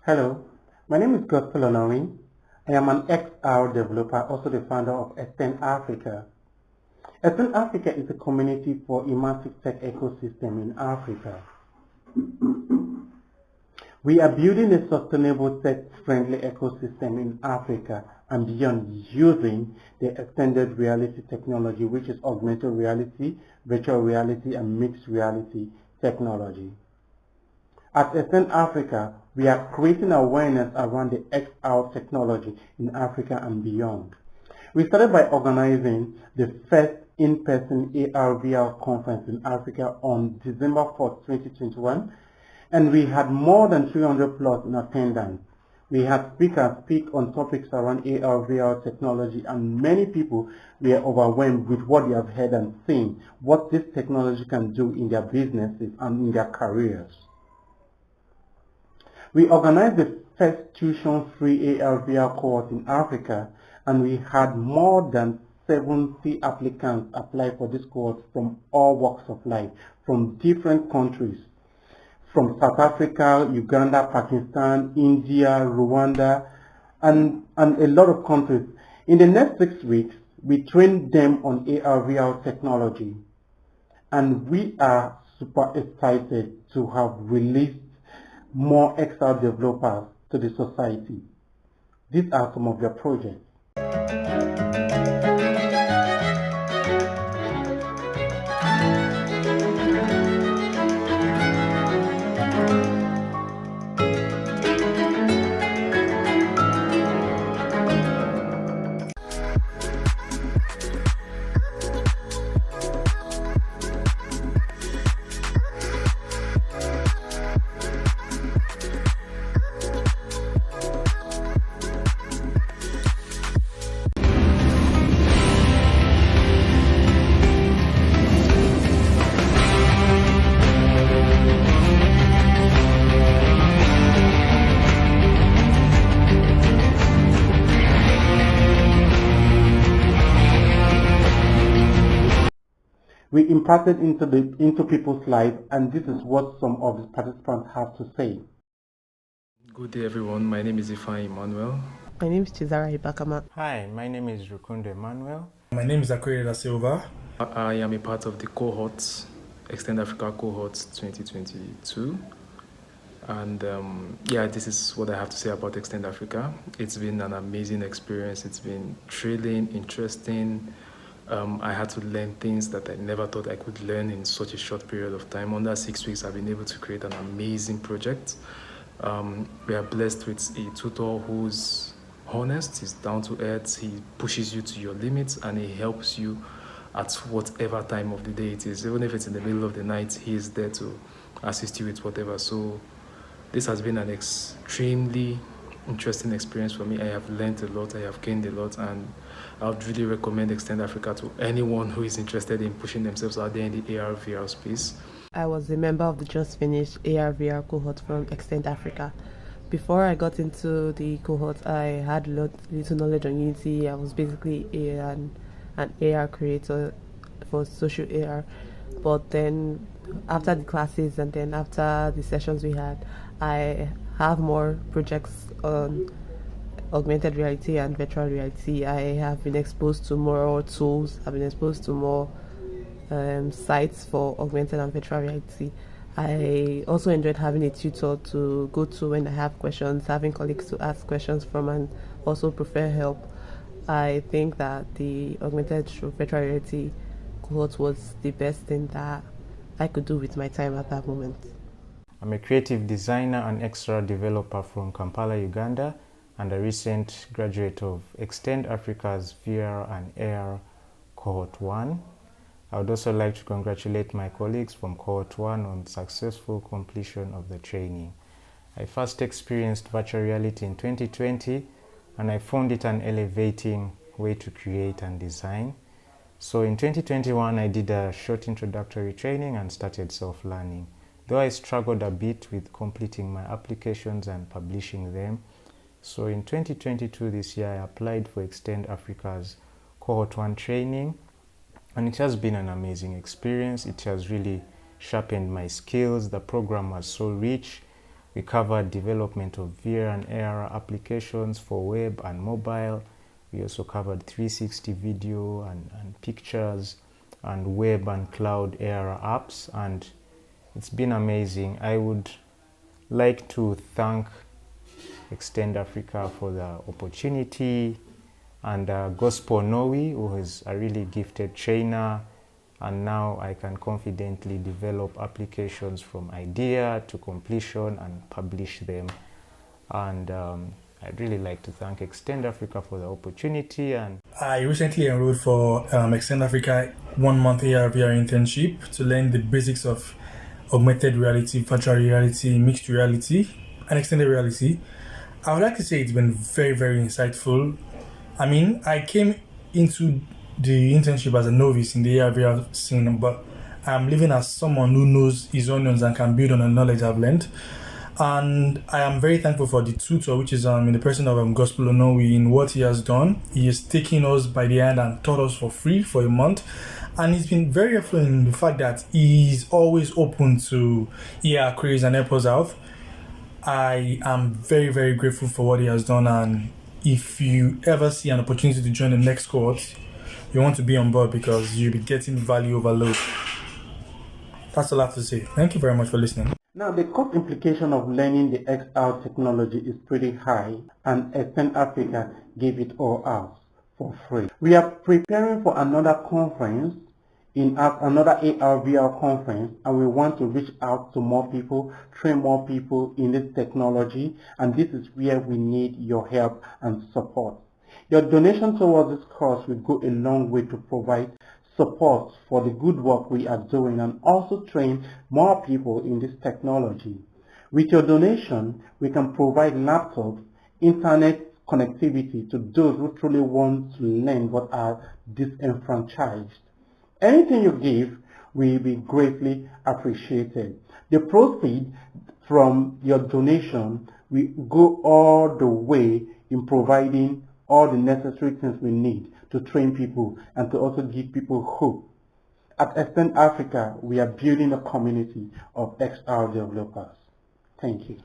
Hello, my name is Gospel Onorin. I am an XR developer, also the founder of Extend Africa. Extend Africa is a community for immersive tech ecosystem in Africa. We are building a sustainable tech-friendly ecosystem in Africa and beyond using the extended reality technology, which is augmented reality, virtual reality, and mixed reality technology. At Extend Africa, we are creating awareness around the XR technology in Africa and beyond. We started by organizing the first in-person AR/VR conference in Africa on December 4th, 2021, and we had more than 300 plus in attendance. We had speakers speak on topics around AR/VR technology, and many people were overwhelmed with what they have heard and seen, what this technology can do in their businesses and in their careers. We organized the first tuition-free AR/VR cohort in Africa, and we had more than 70 applicants apply for this cohort from all walks of life, from different countries, from South Africa, Uganda, Pakistan, India, Rwanda, and a lot of countries. In the next 6 weeks, we trained them on AR/VR technology, and we are super excited to have released more XR developers to the society. These are some of their projects. We imparted into people's lives, and this is what some of the participants have to say. Good day, everyone. My name is Ifeanyi Emmanuel. My name is Chizara Ibakama. Hi, my name is Rukundo Emmanuel. My name is Akure Da Silva. I am a part of the cohort, Extend Africa Cohort 2022. And this is what I have to say about Extend Africa. It's been an amazing experience. It's been thrilling, interesting. I had to learn things that I never thought I could learn in such a short period of time. Under 6 weeks, I've been able to create an amazing project. We are blessed with a tutor who's honest, he's down to earth, he pushes you to your limits, and he helps you at whatever time of the day it is. Even if it's in the middle of the night, he is there to assist you with whatever. So this has been an extremely interesting experience for me. I have learned a lot, I have gained a lot, and I would really recommend Extend Africa to anyone who is interested in pushing themselves out there in the AR/VR space. I was a member of the just finished AR/VR cohort from Extend Africa. Before I got into the cohort, I had little knowledge on Unity. I was basically an AR creator for social AR. But then after the classes and then after the sessions we had, I have more projects on augmented reality and virtual reality. I have been exposed to more tools. I've been exposed to more sites for augmented and virtual reality. I also enjoyed having a tutor to go to when I have questions, having colleagues to ask questions from, and also prefer help. I think that the augmented virtual reality cohort was the best thing that I could do with my time at that moment. I'm a creative designer and extra developer from Kampala, Uganda, and a recent graduate of Extend Africa's VR and AR Cohort 1. I would also like to congratulate my colleagues from Cohort 1 on successful completion of the training. I first experienced virtual reality in 2020, and I found it an elevating way to create and design. So in 2021, I did a short introductory training and started self-learning. Though I struggled a bit with completing my applications and publishing them. So in 2022, this year, I applied for Extend Africa's Cohort 1 training, and it has been an amazing experience. It has really sharpened my skills. The program was so rich, We covered development of VR and AR applications for web and mobile. We also covered 360 video and pictures and web and cloud AR apps, and it's been amazing. I would like to thank Extend Africa for the opportunity, and Gospel Noe, who is a really gifted trainer, and now I can confidently develop applications from idea to completion and publish them. And I'd really like to thank Extend Africa for the opportunity. And I recently enrolled for Extend Africa 1 month AR/VR internship to learn the basics of augmented reality, virtual reality, mixed reality, and extended reality. I would like to say it's been very, very insightful. I mean, I came into the internship as a novice in the AR/VR scene, but I'm living as someone who knows his onions and can build on the knowledge I've learned. And I am very thankful for the tutor, which is in the person of Gospel Noe, in what he has done. He is taking us by the hand and taught us for free for a month. And he's been very helpful in the fact that he's always open to AR queries and help us out. I am very, very grateful for what he has done. And if you ever see an opportunity to join the next cohort, you want to be on board because you'll be getting value overload. That's all I have to say. Thank you very much for listening. Now, the cost implication of learning the XR technology is pretty high, and Extend Africa gave it all out for free. We are preparing for another conference, another AR/VR conference, and we want to reach out to more people, train more people in this technology, and this is where we need your help and support. Your donation towards this course will go a long way to provide support for the good work we are doing and also train more people in this technology. With your donation, we can provide laptops, internet connectivity to those who truly want to learn but are disenfranchised. Anything you give will be greatly appreciated. The proceeds from your donation will go all the way in providing all the necessary things we need to train people and to also give people hope. At Extend Africa, we are building a community of XR developers. Thank you.